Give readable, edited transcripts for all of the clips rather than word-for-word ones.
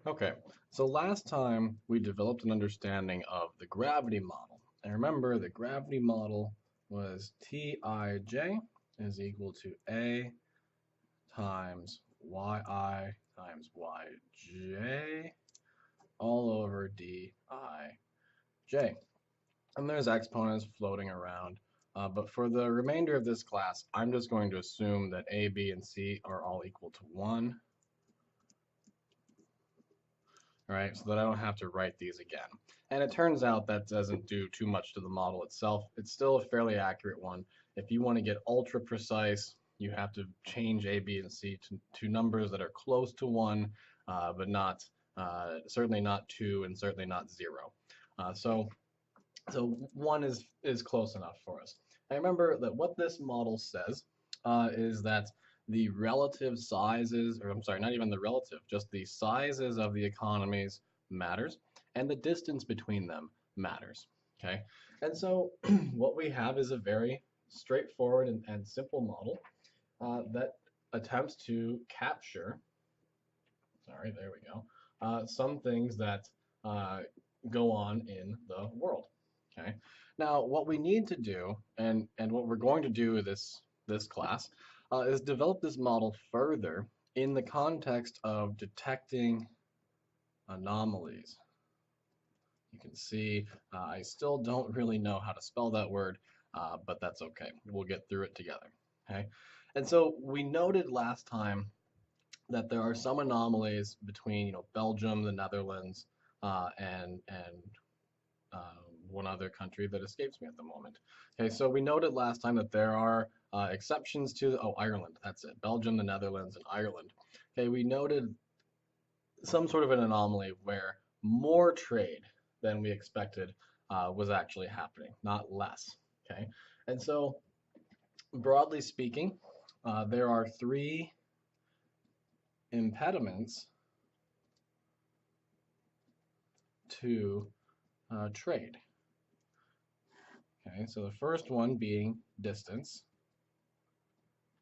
Okay, so last time we developed an understanding of the gravity model. And remember, the gravity model was Tij is equal to A times Yi times Yj all over Dij. And there's exponents floating around. But for the remainder of this class, I'm just going to assume that A, B, and C are all equal to 1. Right? So that I don't have to write these again. And it turns out that doesn't do too much to the model itself. It's still a fairly accurate one. If you want to get ultra precise, you have to change A, B, and C to numbers that are close to 1, but not certainly not 2 and certainly not 0. So 1 is close enough for us. I remember that what this model says is that the relative sizes, or I'm sorry, not even the relative, just the sizes of the economies matters, and the distance between them matters. Okay, and so what we have is a very straightforward and simple model that attempts to capture, sorry, there we go, some things that uh, go on in the world. Okay. Now, what we need to do, and what we're going to do this class, is develop this model further in the context of detecting anomalies. You can see I still don't really know how to spell that word, but that's okay. We'll get through it together. Okay. And so we noted last time that there are some anomalies between, Belgium, the Netherlands, and one other country that escapes me at the moment. Okay, so we noted last time that there are exceptions to, oh, Ireland, that's it, Belgium, the Netherlands, and Ireland. Okay, we noted some sort of an anomaly where more trade than we expected was actually happening, not less. Okay, and so broadly speaking, there are three impediments to trade. Okay, so the first one being distance,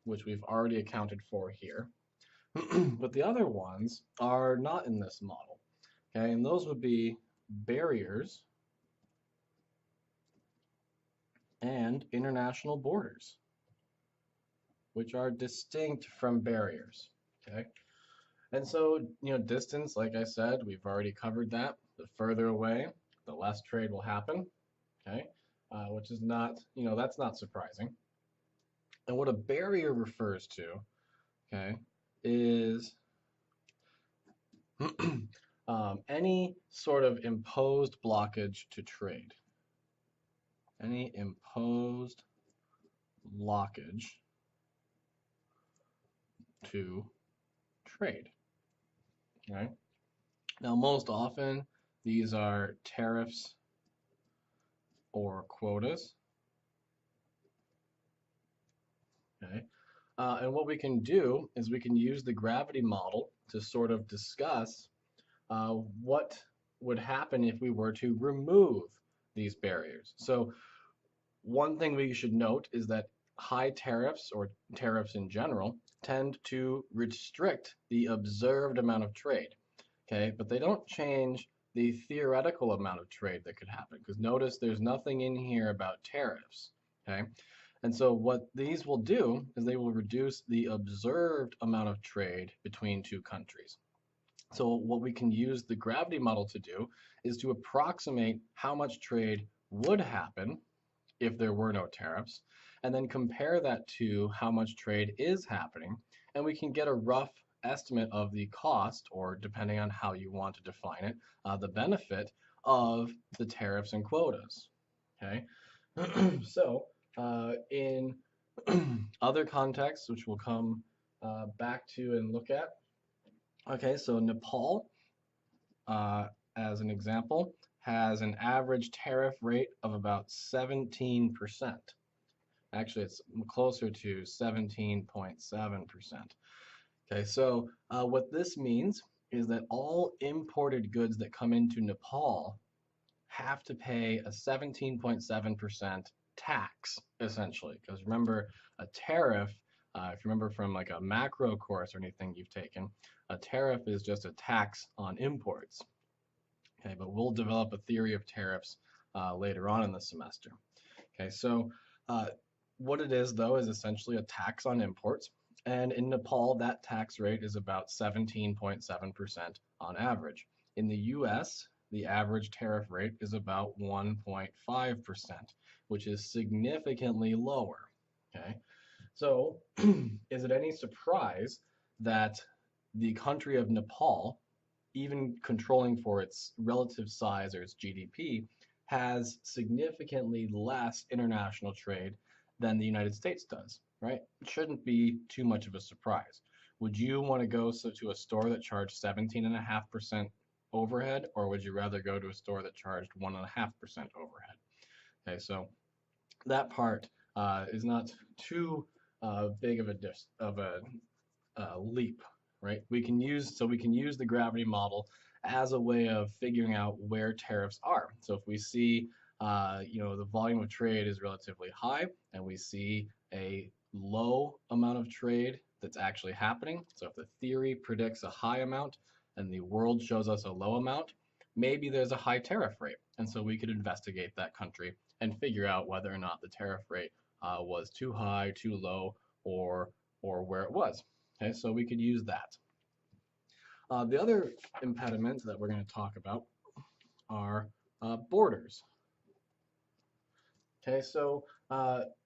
which we've already accounted for here. But the other ones are not in this model. Okay, and those would be barriers and international borders, which are distinct from barriers. Okay, and so, distance, like I said, we've already covered that. The further away, the less trade will happen. Okay, which is not, that's not surprising. And what a barrier refers to, okay, is any sort of imposed blockage to trade. Any imposed blockage to trade. Okay. Now, most often, these are tariffs or quotas. Okay. And what we can do is we can use the gravity model to sort of discuss what would happen if we were to remove these barriers. So one thing we should note is that high tariffs or tariffs in general tend to restrict the observed amount of trade. Okay, but they don't change the theoretical amount of trade that could happen because notice there's nothing in here about tariffs. Okay, and so what these will do is they will reduce the observed amount of trade between two countries. So what we can use the gravity model to do is to approximate how much trade would happen if there were no tariffs, and then compare that to how much trade is happening, and we can get a rough estimate of the cost, or depending on how you want to define it, the benefit of the tariffs and quotas. Okay, so in other contexts, which we'll come back to and look at, okay, so Nepal, uh, as an example, has an average tariff rate of about 17%. Actually, it's closer to 17.7%. Okay, so what this means is that all imported goods that come into Nepal have to pay a 17.7% tax, essentially. Because remember, a tariff If you remember from like a macro course or anything you've taken, a tariff is just a tax on imports. Okay, but we'll develop a theory of tariffs later on in the semester. Okay, so uh, what it is though is essentially a tax on imports. And in Nepal, that tax rate is about 17.7% on average. In the US, the average tariff rate is about 1.5%, which is significantly lower. Okay, so is it any surprise that the country of Nepal, even controlling for its relative size or its GDP, has significantly less international trade than the United States does, right? It shouldn't be too much of a surprise. Would you want to go to a store that charged 17.5% overhead, or would you rather go to a store that charged 1.5% overhead? Okay, so that part is not too big of a leap, right? We can use the gravity model as a way of figuring out where tariffs are. So if we see the volume of trade is relatively high, and we see a low amount of trade that's actually happening. So if the theory predicts a high amount and the world shows us a low amount, maybe there's a high tariff rate. And so we could investigate that country and figure out whether or not the tariff rate was too high, too low, or where it was. Okay, so we could use that. The other impediments that we're going to talk about are borders. Okay, so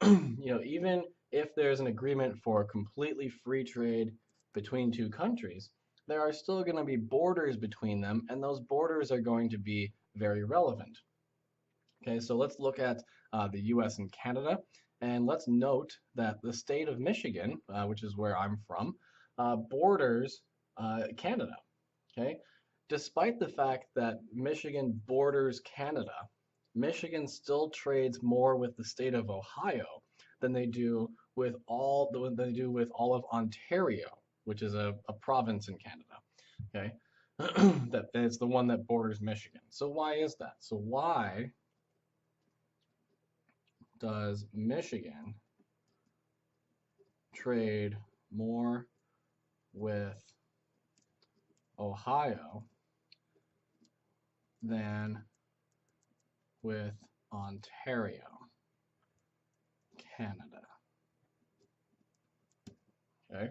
even if there's an agreement for completely free trade between two countries, there are still going to be borders between them, and those borders are going to be very relevant. Okay, so let's look at the US and Canada, and let's note that the state of Michigan, which is where I'm from, borders Canada. Okay, despite the fact that Michigan borders Canada, Michigan still trades more with the state of Ohio than they do with all of Ontario, which is a province in Canada. Okay, that it's the one that borders Michigan. So why is that? So why does Michigan trade more with Ohio than with Ontario, Canada? Okay,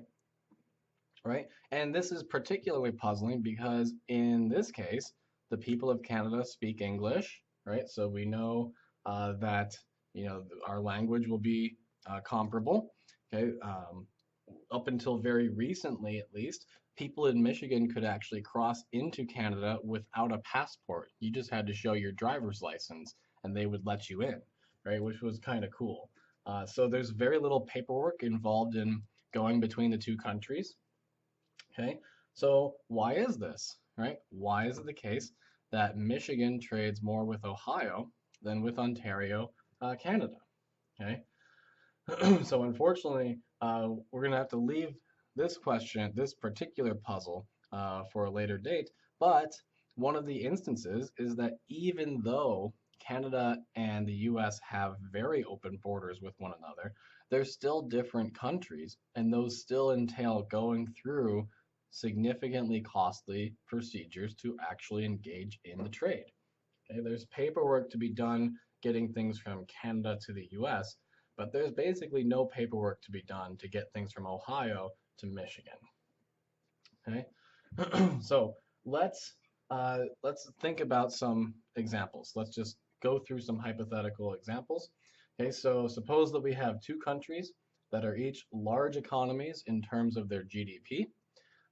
right? And this is particularly puzzling because in this case, the people of Canada speak English, right? So we know that our language will be comparable. Okay, up until very recently, at least, people in Michigan could actually cross into Canada without a passport. You just had to show your driver's license, and they would let you in, right? Which was kind of cool. So there's very little paperwork involved in going between the two countries. Okay, so why is this, right? Why is it the case that Michigan trades more with Ohio than with Ontario, Canada? Okay, so unfortunately, we're going to have to leave this particular puzzle, for a later date. But one of the instances is that even though Canada and the US have very open borders with one another, they're still different countries, and those still entail going through significantly costly procedures to actually engage in the trade. Okay, there's paperwork to be done getting things from Canada to the US, but there's basically no paperwork to be done to get things from Ohio to Michigan. Okay, so let's think about some examples. Let's just go through some hypothetical examples. Okay, so suppose that we have two countries that are each large economies in terms of their GDP,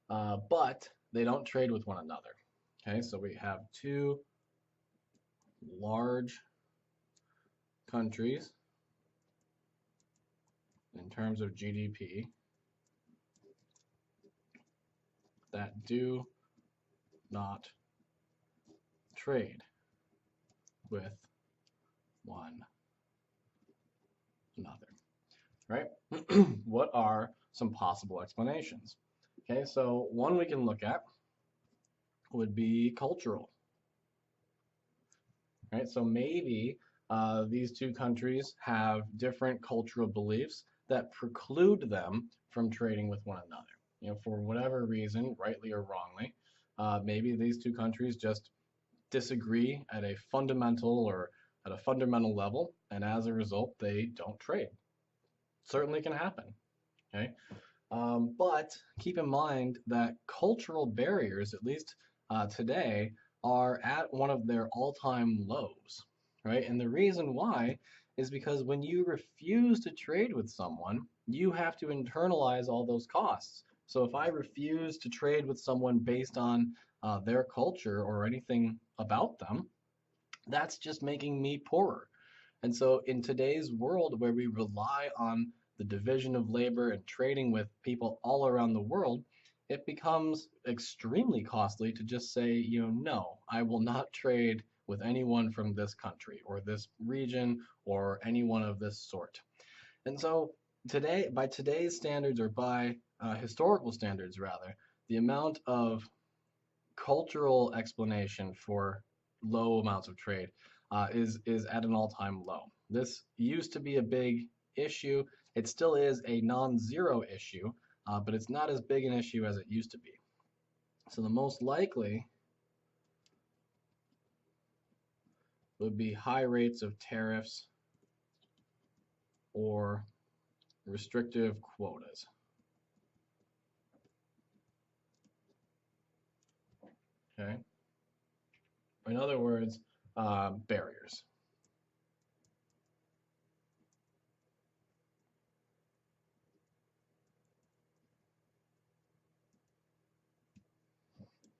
but they don't trade with one another. Okay, so we have two large countries in terms of GDP that do not trade with one another, right? What are some possible explanations? Okay, so one we can look at would be cultural, right? So maybe these two countries have different cultural beliefs that preclude them from trading with one another. For whatever reason, rightly or wrongly, maybe these two countries just disagree at a fundamental or at a fundamental level, and as a result, they don't trade. Certainly can happen. Okay, but keep in mind that cultural barriers, at least today, are at one of their all-time lows, right? And the reason why is because when you refuse to trade with someone, you have to internalize all those costs. So if I refuse to trade with someone based on their culture or anything about them, that's just making me poorer. And so, in today's world where we rely on the division of labor and trading with people all around the world, it becomes extremely costly to just say, no, I will not trade with anyone from this country or this region or anyone of this sort. And so, today, by today's standards or by historical standards rather, the amount of cultural explanation for low amounts of trade is at an all-time low. This used to be a big issue. It still is a non-zero issue, but it's not as big an issue as it used to be. So the most likely would be high rates of tariffs or restrictive quotas. Okay. In other words, barriers.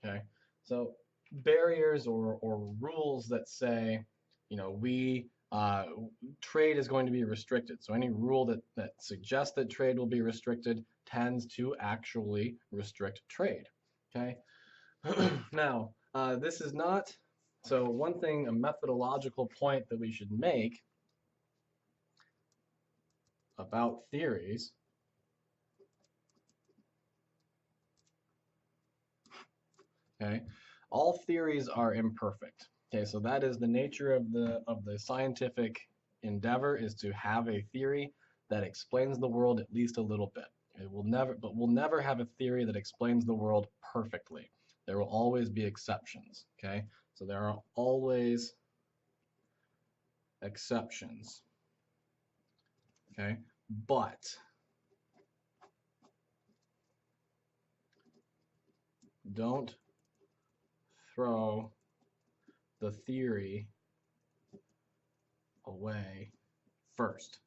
Okay, so barriers or rules that say, we trade is going to be restricted. So any rule that suggests that trade will be restricted tends to actually restrict trade. Okay, now this is not. So one thing, a methodological point that we should make about theories. Okay, all theories are imperfect. Okay, so that is the nature of the scientific endeavor, is to have a theory that explains the world at least a little bit. But we'll never have a theory that explains the world perfectly. There will always be exceptions. Okay, so there are always exceptions. Okay, but don't throw the theory away first.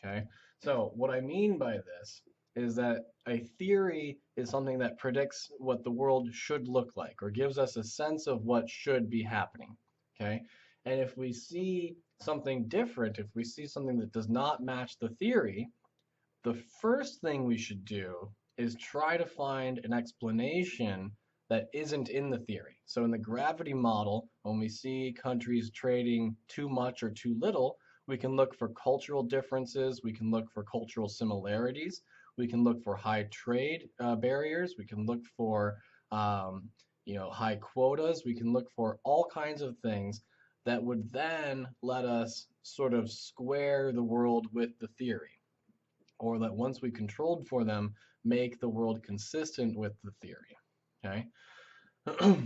Okay, so what I mean by this is that a theory is something that predicts what the world should look like or gives us a sense of what should be happening. Okay, and if we see something different, if we see something that does not match the theory, the first thing we should do is try to find an explanation that isn't in the theory. So in the gravity model, when we see countries trading too much or too little, we can look for cultural differences, we can look for cultural similarities, we can look for high trade barriers, we can look for high quotas, we can look for all kinds of things that would then let us sort of square the world with the theory, or that once we controlled for them, make the world consistent with the theory. Okay.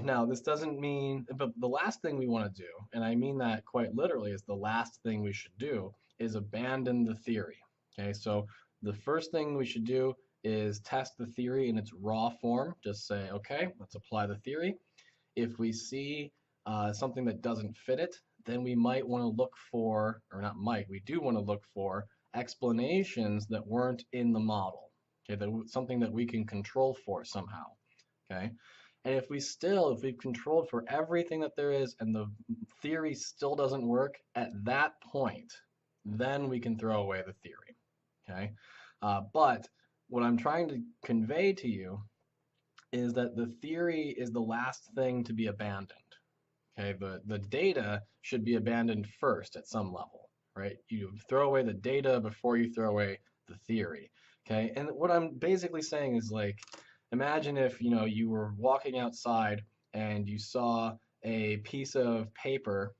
Now, this doesn't mean, but the last thing we want to do, and I mean that quite literally, is the last thing we should do is abandon the theory. Okay, so the first thing we should do is test the theory in its raw form. Just say, okay, let's apply the theory. If we see something that doesn't fit it, then we might want to look for, or not might, we do want to look for explanations that weren't in the model. Okay, something that we can control for somehow. Okay, and if we've controlled for everything that there is and the theory still doesn't work, at that point, then we can throw away the theory. Okay, but what I'm trying to convey to you is that the theory is the last thing to be abandoned. Okay, the data should be abandoned first at some level, right? You throw away the data before you throw away the theory. Okay, and what I'm basically saying is, like, imagine if you were walking outside and you saw a piece of paper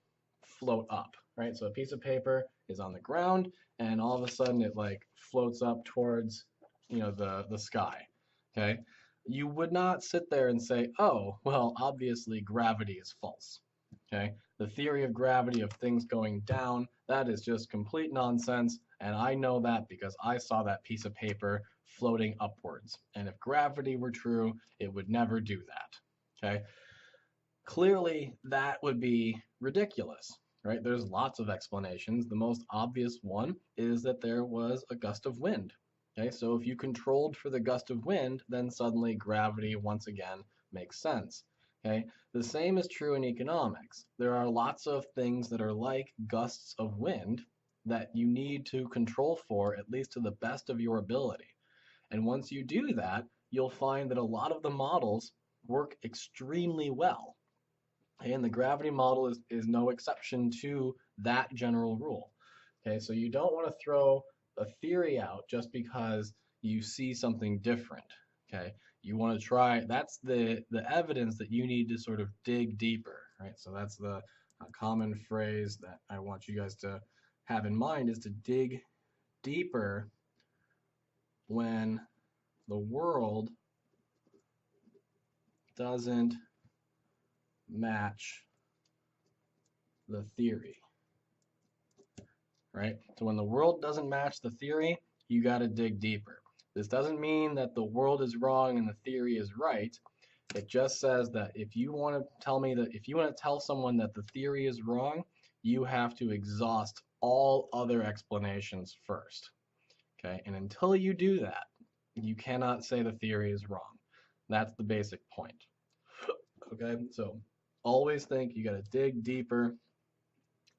float up, right? So a piece of paper is on the ground, and all of a sudden it like floats up towards, the sky. Okay? You would not sit there and say, "Oh, well, obviously gravity is false." Okay? The theory of gravity of things going down, that is just complete nonsense, and I know that because I saw that piece of paper floating upwards. And if gravity were true, it would never do that. Okay? Clearly, that would be ridiculous, right? There's lots of explanations. The most obvious one is that there was a gust of wind. Okay, so if you controlled for the gust of wind, then suddenly gravity once again makes sense. Okay, the same is true in economics. There are lots of things that are like gusts of wind that you need to control for, at least to the best of your ability. And once you do that, you'll find that a lot of the models work extremely well. And the gravity model is no exception to that general rule. Okay, so you don't want to throw a theory out just because you see something different. Okay, you want to try, that's the evidence that you need to sort of dig deeper, right? So that's the common phrase that I want you guys to have in mind is to dig deeper when the world doesn't match the theory, right? So when the world doesn't match the theory, you got to dig deeper. This doesn't mean that the world is wrong and the theory is right. It just says that if you want to tell me that if you want to tell someone that the theory is wrong, you have to exhaust all other explanations first. Okay? And until you do that, you cannot say the theory is wrong. That's the basic point. Okay? So always think you got to dig deeper,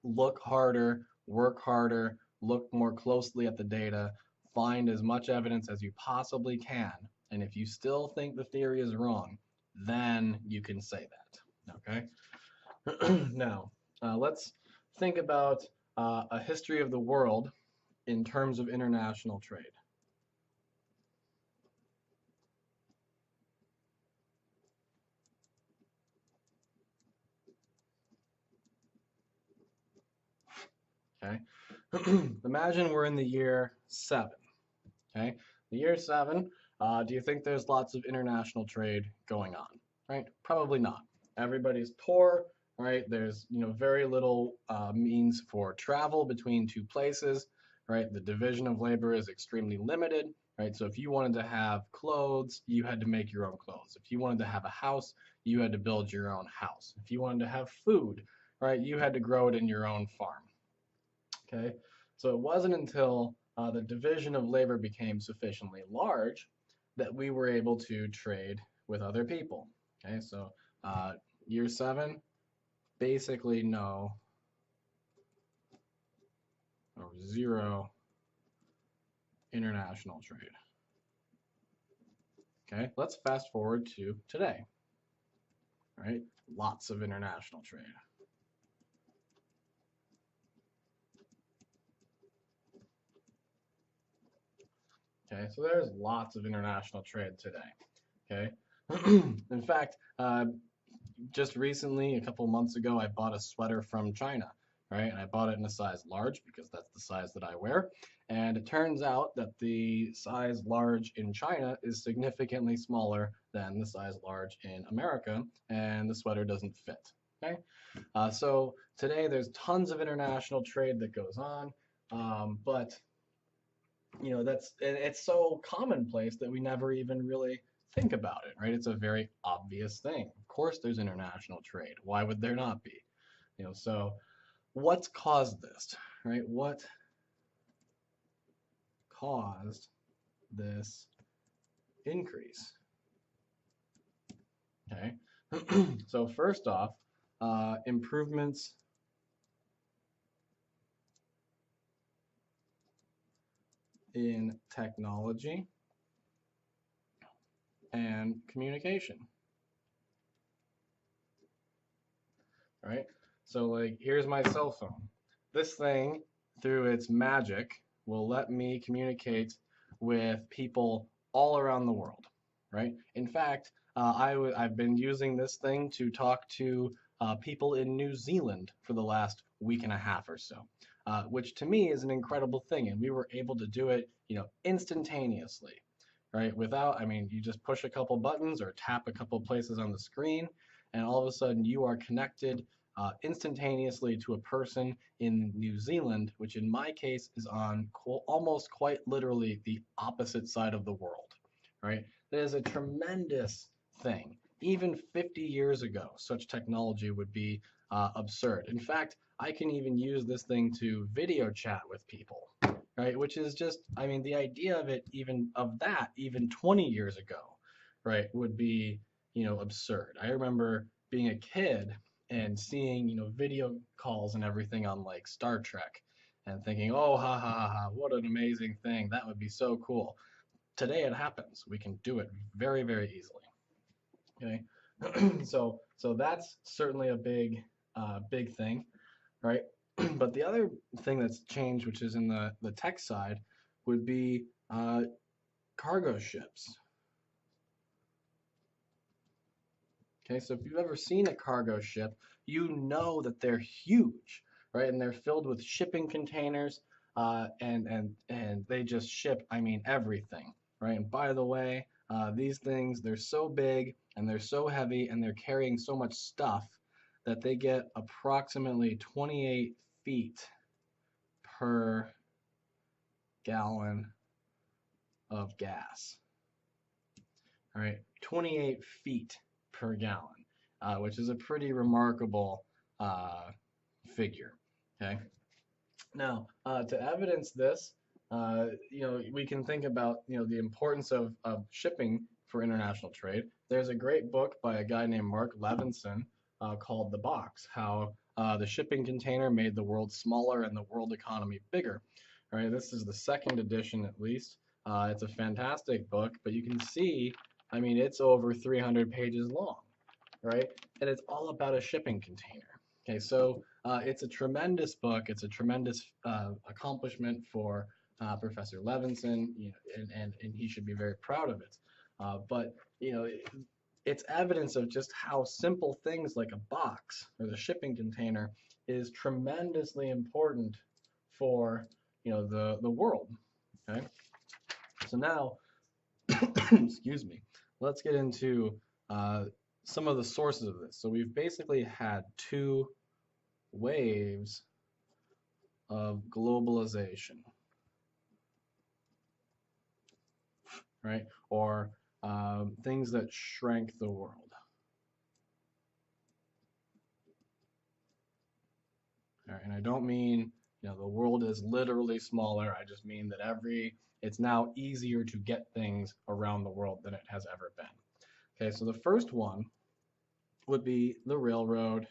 look harder, work harder, look more closely at the data, find as much evidence as you possibly can. And if you still think the theory is wrong, then you can say that. Okay? Now, let's think about a history of the world in terms of international trade. Okay? Imagine we're in the year 7. Okay? The year 7, do you think there's lots of international trade going on? Right? Probably not. Everybody's poor, right? There's very little means for travel between two places, right? The division of labor is extremely limited, right? So if you wanted to have clothes, you had to make your own clothes. If you wanted to have a house, you had to build your own house. If you wanted to have food, right, you had to grow it in your own farm. Okay, so it wasn't until the division of labor became sufficiently large that we were able to trade with other people. Okay, so uh, year 7, basically no or zero international trade. Okay, let's fast forward to today. Right, lots of international trade. Okay, so there's lots of international trade today. Okay, in fact, just recently, a couple months ago, I bought a sweater from China, right? And I bought it in a size large because that's the size that I wear. And it turns out that the size large in China is significantly smaller than the size large in America, and the sweater doesn't fit. Okay, so today there's tons of international trade that goes on, but it's so commonplace that we never even really think about it, right? It's a very obvious thing. Of course there's international trade. Why would there not be? So what's caused this, right? What caused this increase? Okay. So first off, improvements in technology and communication. Right? So like, here's my cell phone. This thing, through its magic, will let me communicate with people all around the world, right? In fact, I've been using this thing to talk to people in New Zealand for the last week and a half or so. which to me is an incredible thing. And we were able to do it, instantaneously, right? Without, I mean, you just push a couple buttons or tap a couple places on the screen, and all of a sudden you are connected instantaneously to a person in New Zealand, which in my case is on almost quite literally the opposite side of the world, right? That is a tremendous thing. Even 50 years ago, such technology would be absurd. In fact, I can even use this thing to video chat with people, right? Which is just, I mean, the idea of it, even of that, even 20 years ago, right, would be, absurd. I remember being a kid and seeing, video calls and everything on like Star Trek and thinking, oh, ha ha ha, ha, what an amazing thing. That would be so cool. Today it happens. We can do it very, very easily. Okay. So that's certainly a big thing, right? But the other thing that's changed, which is in the tech side, would be cargo ships. Okay, so if you've ever seen a cargo ship, you know that they're huge, right? And they're filled with shipping containers, and they just ship, I mean, everything, right? And by the way, these things, they're so big and they're so heavy and they're carrying so much stuff that they get approximately 28 feet per gallon of gas. All right, 28 feet per gallon, which is a pretty remarkable figure. Okay. Now, to evidence this, we can think about the importance of shipping for international trade. There's a great book by a guy named Mark Levinson called The Box: How the Shipping Container Made the World Smaller and the World Economy Bigger. All right, this is the second edition at least. It's a fantastic book, but you can see, I mean, it's over 300 pages long, right? And it's all about a shipping container. Okay, so it's a tremendous book. It's a tremendous accomplishment for Professor Levinson, and he should be very proud of it. But it's evidence of just how simple things like a box or the shipping container is tremendously important for the world. Okay, so now, excuse me, let's get into some of the sources of this. So we've basically had two waves of globalization, right? Or things that shrank the world. All right, and I don't mean the world is literally smaller. I just mean that it's now easier to get things around the world than it has ever been. Okay, so the first one would be the railroad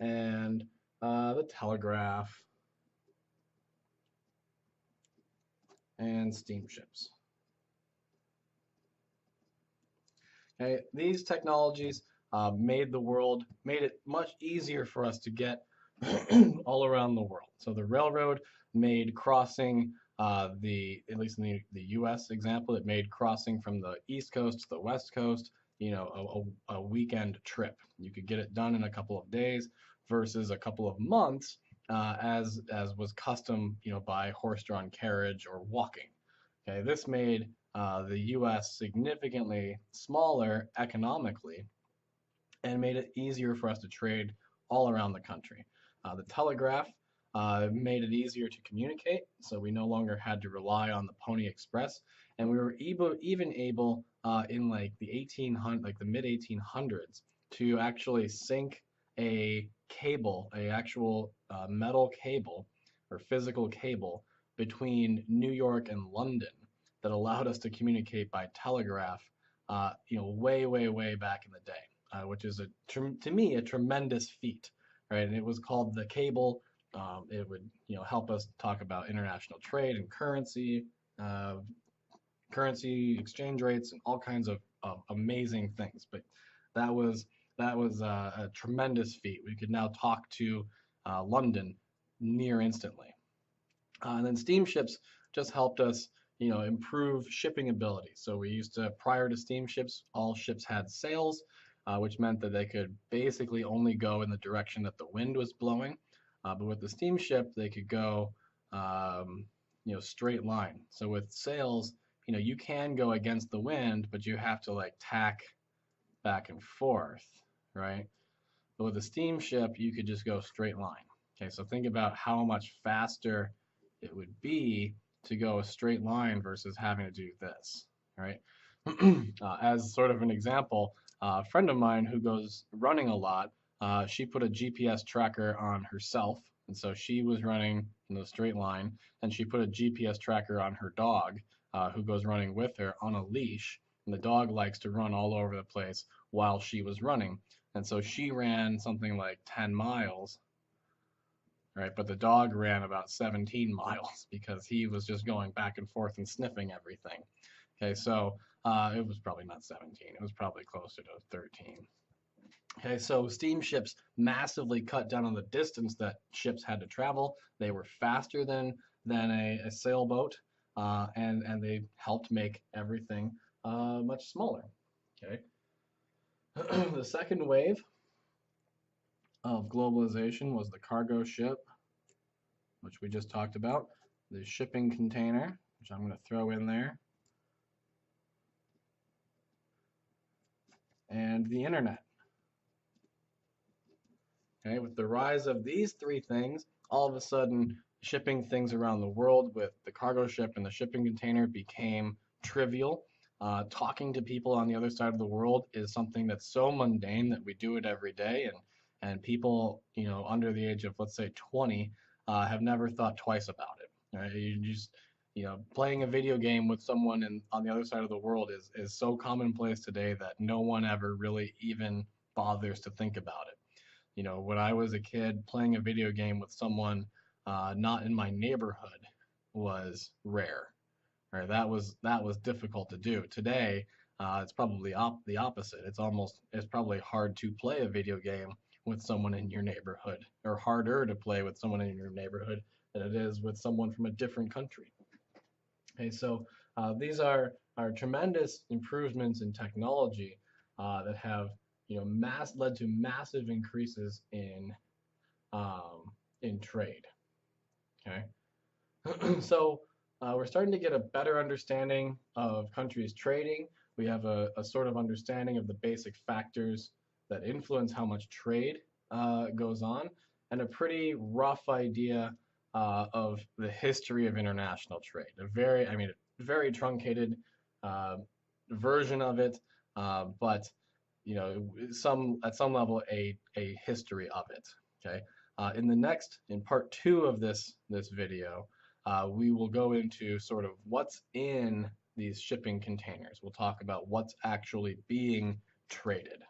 and the telegraph and steamships. Okay, these technologies made it much easier for us to get all around the world. So the railroad made crossing at least in the U.S. example, it made crossing from the East Coast to the West Coast, a weekend trip. You could get it done in a couple of days versus a couple of months, as was custom, by horse-drawn carriage or walking. Okay, this made the U.S. significantly smaller economically and made it easier for us to trade all around the country. The telegraph made it easier to communicate, so we no longer had to rely on the Pony Express, and we were even able in like the mid 1800s, to actually sink a cable, a actual metal cable or physical cable between New York and London that allowed us to communicate by telegraph, way, way, way back in the day, which is to me a tremendous feat, right? And it was called the cable. It would help us talk about international trade and currency exchange rates and all kinds of amazing things. But that was a tremendous feat. We could now talk to London near instantly. And then steamships just helped us improve shipping ability. So we used to, prior to steamships, all ships had sails, which meant that they could basically only go in the direction that the wind was blowing. But with the steamship, they could go, um, straight line. So with sails, you can go against the wind, but you have to like tack back and forth, right? But with a steamship, you could just go straight line. Okay, so think about how much faster it would be to go a straight line versus having to do this, right? As sort of an example, a friend of mine who goes running a lot, she put a GPS tracker on herself, and so she was running in the straight line, and she put a GPS tracker on her dog, who goes running with her on a leash, and the dog likes to run all over the place while she was running. And so she ran something like 10 miles, right? But the dog ran about 17 miles because he was just going back and forth and sniffing everything. Okay, so it was probably not 17, it was probably closer to 13. Okay, so steamships massively cut down on the distance that ships had to travel. They were faster than a sailboat, and they helped make everything much smaller. Okay, the second wave of globalization was the cargo ship, which we just talked about, the shipping container, which I'm going to throw in there, and the internet. Okay, with the rise of these three things, all of a sudden shipping things around the world with the cargo ship and the shipping container became trivial. Talking to people on the other side of the world is something that's so mundane that we do it every day, and people, under the age of, let's say, 20, have never thought twice about it. Right? You just, playing a video game with someone on the other side of the world is so commonplace today that no one ever really even bothers to think about it. When I was a kid, playing a video game with someone not in my neighborhood was rare. Right? That was difficult to do. Today, it's probably the opposite. It's probably hard to play a video game with someone in your neighborhood, or harder to play with someone in your neighborhood than it is with someone from a different country. Okay, so these are tremendous improvements in technology that have led to massive increases in trade. Okay, so we're starting to get a better understanding of countries trading. We have a sort of understanding of the basic factors that influence how much trade goes on, and a pretty rough idea of the history of international trade. A very truncated uh, version of it, but at some level, a history of it. Okay. In part two of this video, we will go into sort of what's in these shipping containers. We'll talk about what's actually being traded.